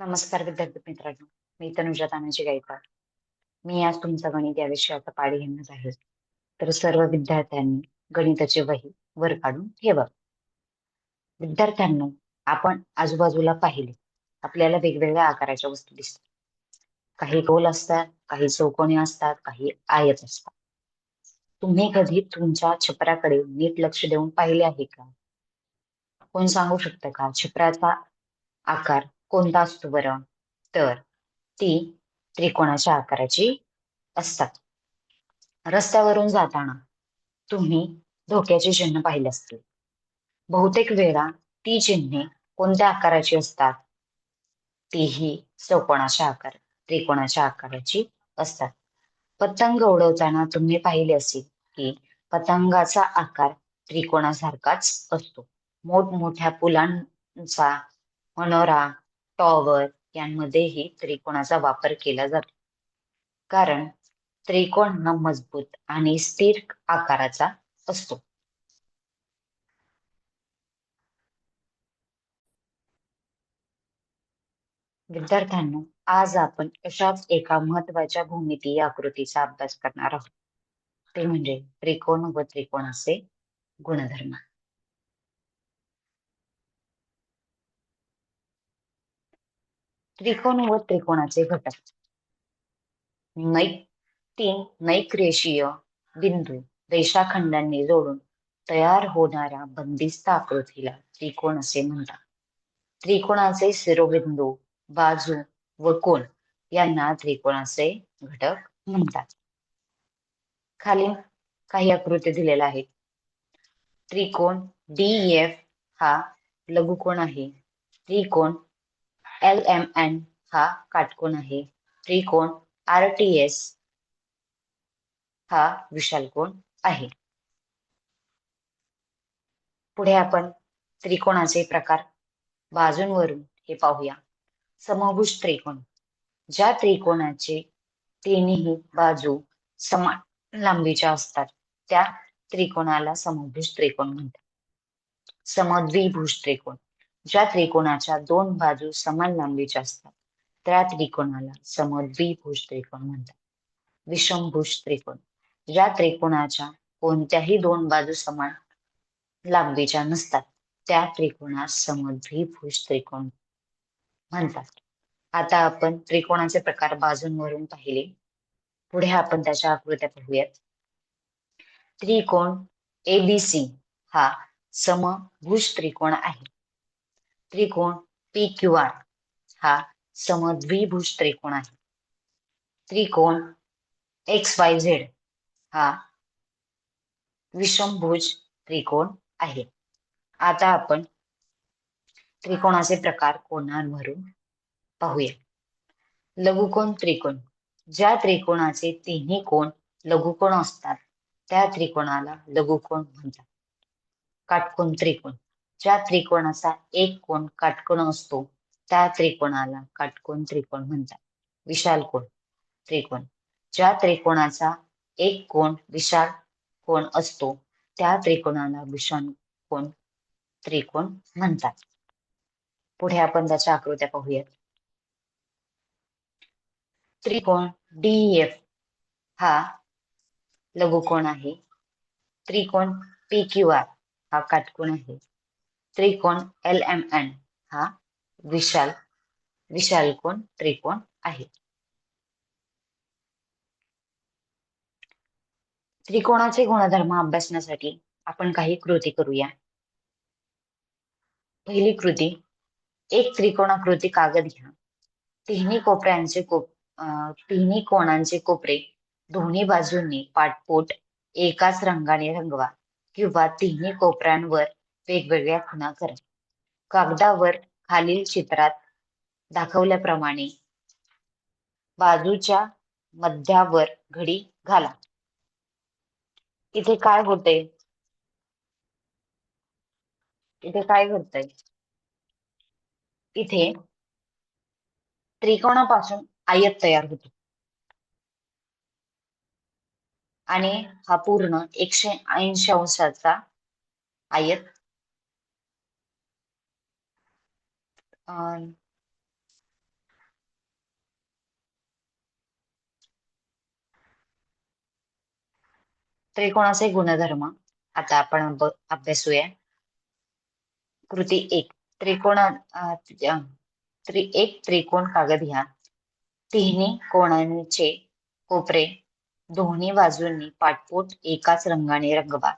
नमस्कार विद्यार्थी मित्रांनो, मी तनुजा तानाजी गायकवाड. मी आज तुमचा गणित या विषयाचा पाढे घेणार आहे. तर सर्व विद्यार्थ्यांनी गणिताची वही वर काढून ठेवा. विद्यार्थ्यांनो, आपण आजूबाजूला पाहिले, आपल्याला वेगवेगळ्या आकाराच्या वस्तू दिसतात. काही गोल असतात, काही चौकोनी असतात, काही आयत असतात. तुम्ही कधी तुमच्या छपराकडे नीट लक्ष देऊन पाहिले आहे का? कोण सांगू शकतं का छपराचा आकार कोणता असतो बरं? तर ती त्रिकोणाच्या आकाराची असतात. रस्त्यावरून जाताना तुम्ही धोक्याची चिन्ह पाहिली असतील. बहुतेक वेळा ती चिन्हे कोणत्या आकाराची असतात? तीही त्रिकोणाच्या आकाराची असतात. पतंग उडवताना तुम्ही पाहिले असेल की पतंगाचा आकार त्रिकोणासारखाच असतो. मोठमोठ्या पुलांचा, मनोरा, टॉवर यांमध्येही त्रिकोणाचा वापर केला जातो. कारण त्रिकोण हा मजबूत आणि स्थिर आकाराचा असतो. विद्यार्थ्यांनो, आज आपण अशाच एका महत्वाच्या भूमितीय आकृतीचा अभ्यास करणार आहोत. ते म्हणजे त्रिकोण व त्रिकोणाचे गुणधर्म. त्रिकोण व त्रिकोणाचे घटक. तीन नैकरेषीय बिंदू रेषाखंडांनी जोडून तयार होणाऱ्या बंदिस्त आकृतीला त्रिकोण असे म्हणतात. त्रिकोणाचे शिरोबिंदू, बाजू व कोन यांना त्रिकोणाचे घटक म्हणतात. खाली काही आकृती दिलेल्या आहेत. त्रिकोण DEF हा लघुकोन आहे. त्रिकोण LMN हा काटकोन आहे. त्रिकोण RTS हा विशालकोन आहे. पुढे आपण त्रिकोणाचे प्रकार बाजूंवरून हे पाहूया. समभुज त्रिकोण. ज्या त्रिकोणाचे तिन्ही बाजू समान लांबीच्या असतात त्या त्रिकोणाला समभुज त्रिकोण म्हणतात. समद्विभुज त्रिकोण. ज्या त्रिकोणाच्या दोन बाजू समान लांबीच्या असतात त्या त्रिकोणाला समद्विभुज त्रिकोण म्हणतात. विषमभुज त्रिकोण. ज्या त्रिकोणाच्या कोणत्याही दोन बाजू समान लांबीच्या नसतात त्या त्रिकोणास समद्विभुज त्रिकोण म्हणतात. आता आपण त्रिकोणाचे प्रकार बाजूंवरून पाहिले. पुढे आपण त्याच्या आकृत्या पाहूयात. त्रिकोण ABC हा समभुज त्रिकोण आहे. त्रिकोण PQR हा समद्विभुज त्रिकोण आहे. त्रिकोण XYZ हा विषमभुज त्रिकोण आहे. आता आपण त्रिकोणाचे प्रकार कोनांवरून पाहूया. लघुकोन त्रिकोण. ज्या त्रिकोणाचे तिन्ही कोन लघुकोन असतात त्या त्रिकोणाला लघुकोन म्हणतात. काटकोन त्रिकोण. ज्या त्रिकोणाचा एक कोन काटकोन असतो त्या त्रिकोणाला काटकोन त्रिकोण म्हणतात. विशालकोन त्रिकोण. ज्या त्रिकोणाचा एक कोन विशाल कोन असतो त्या त्रिकोणाला विषमकोन त्रिकोण म्हणतात. पुढे आपण त्याच्या आकृत्या पाहूयात. त्रिकोण DEF हा लघुकोन आहे. त्रिकोण PQR हा काटकोन आहे. त्रिकोण LMN हा विशालकोन त्रिकोण आहे. त्रिकोणाचे गुणधर्म अभ्यासण्यासाठी आपण काही कृती करूया. पहिली कृती, एक त्रिकोणाकृती कागद घ्या. तिन्ही कोणांचे कोपरे दोन्ही बाजूंनी पाटपोट एकाच रंगाने रंगवा किंवा तिन्ही कोपऱ्यांवर वेगवेगळ्या खुणा करा. कागदावर खालील चित्रात दाखवल्याप्रमाणे बाजूच्या मध्यावर घडी घाला. इथे काय होतंय? इथे काय घडतंय? इथे त्रिकोणापासून आयत तयार होतो आणि हा पूर्ण 180 अंशाचा आयत त्रिकोणाचे गुणधर्म आता आपण अभ्यासूया. कृती 1. एक त्रिकोण कागद घ्या. तिन्ही कोणांचे कोपरे दोन्ही बाजूंनी पाठपोट एकाच रंगाने रंगवा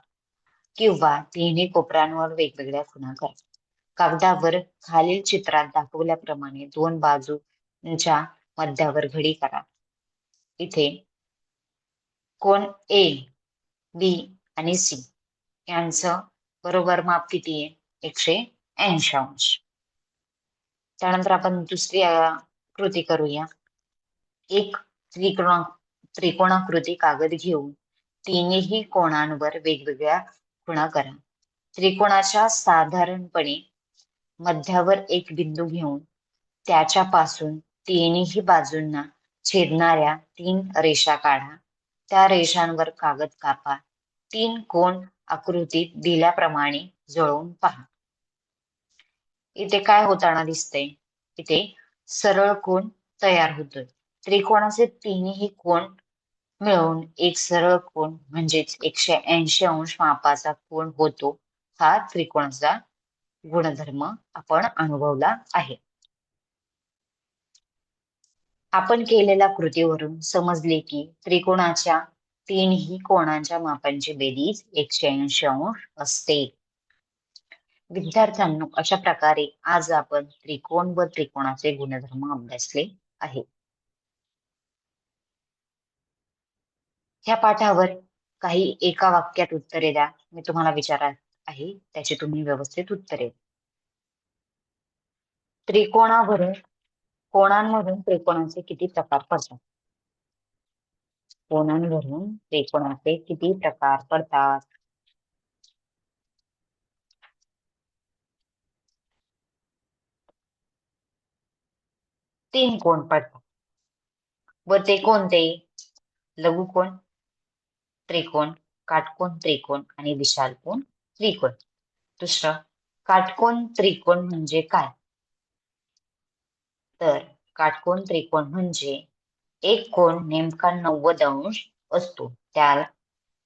किंवा तिन्ही कोपऱ्यांवर वेगवेगळ्या खुणा करा. कागदावर खालील चित्रात दाखवल्याप्रमाणे दोन बाजूंच्या मध्यावर घडी करा. इथे कोण ए, बी आणि सी यांचं बरोबर माप किती आहे? 180 अंश. त्यानंतर आपण दुसरी कृती करूया. एक त्रिकोणाकृती कागद घेऊन तिन्ही कोणांवर वेगवेगळ्या खुणा करा. त्रिकोणाच्या साधारणपणे मध्यावर एक बिंदू घेऊन त्याच्यापासून तिन्ही बाजूंना छेदणाऱ्या 3 रेषा काढा. त्या रेषांवर कागद कापा. 3 कोण आकृतीत दिल्याप्रमाणे जुळवून पहा. इथे काय होताना दिसतंय? इथे सरळ कोन तयार होतोय. त्रिकोणाचे तिन्ही कोण मिळून एक सरळ कोन म्हणजेच 180 अंश मापाचा कोन होतो. हा त्रिकोणाचा गुणधर्म आपण अनुभवला आहे. आपण केलेल्या कृतीवरून समजले की त्रिकोणाच्या तीनही कोणांच्या मापांची बेरीज 180 अंश असते. विद्यार्थ्यांनो, अशा प्रकारे आज आपण त्रिकोण व त्रिकोणाचे गुणधर्म अभ्यासले आहे. ह्या पाठावर काही एका वाक्यात उत्तरे द्या. मी तुम्हाला विचारत आहे, त्याची तुम्ही व्यवस्थित उत्तरे द्या. कोणांमधून त्रिकोणाचे किती प्रकार पडतात? कोणांवरून त्रिकोणाचे किती प्रकार पडतात? 3 कोण पडतात. व ते कोणते? लघुकोन, त्रिकोण, काटकोन त्रिकोण आणि विशालकोन त्रिकोण. दुसरं, काटकोन त्रिकोण म्हणजे काय? तर काटकोन त्रिकोण म्हणजे एक कोन नेमका 90 अंश असतो. त्या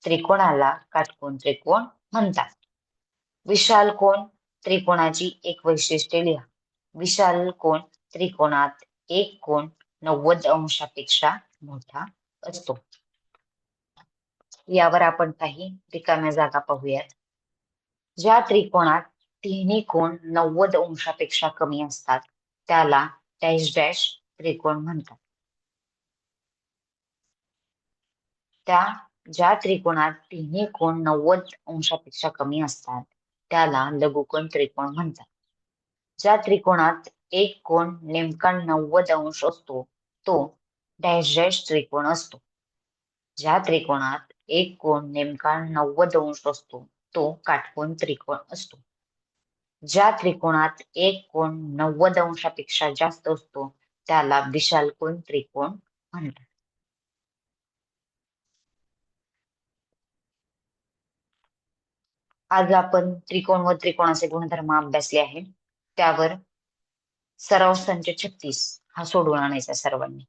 त्रिकोणाला काटकोन त्रिकोण म्हणतात. विशालकोन त्रिकोणाची एक वैशिष्ट्ये लिहा. विशालकोन त्रिकोणात एक कोन 90 अंशापेक्षा मोठा असतो. यावर आपण काही रिकाम्या जागा पाहूयात. ज्या त्रिकोणात तिन्ही कोन 90 अंशापेक्षा कमी असतात त्याला डॅश डॅश त्रिकोण म्हणतात. ज्या त्रिकोणात तिन्ही कोन 90 अंशापेक्षा कमी असतात त्याला लघुकोन त्रिकोण म्हणतात. ज्या त्रिकोणात एक कोन नेमका 90 अंश असतो तो डॅश डॅश त्रिकोण असतो. ज्या त्रिकोणात एक कोन नेमका 90 अंश असतो तो काटकोन त्रिकोण असतो. ज्या त्रिकोणात एक कोन 90 अंशापेक्षा जास्त असतो त्याला विशालकोन त्रिकोण म्हणतात. आज आपण त्रिकोण व त्रिकोणाचे गुणधर्म अभ्यासले आहे. त्यावर सराव संच 36 हा सोडवून आणायचा सर्वांनी.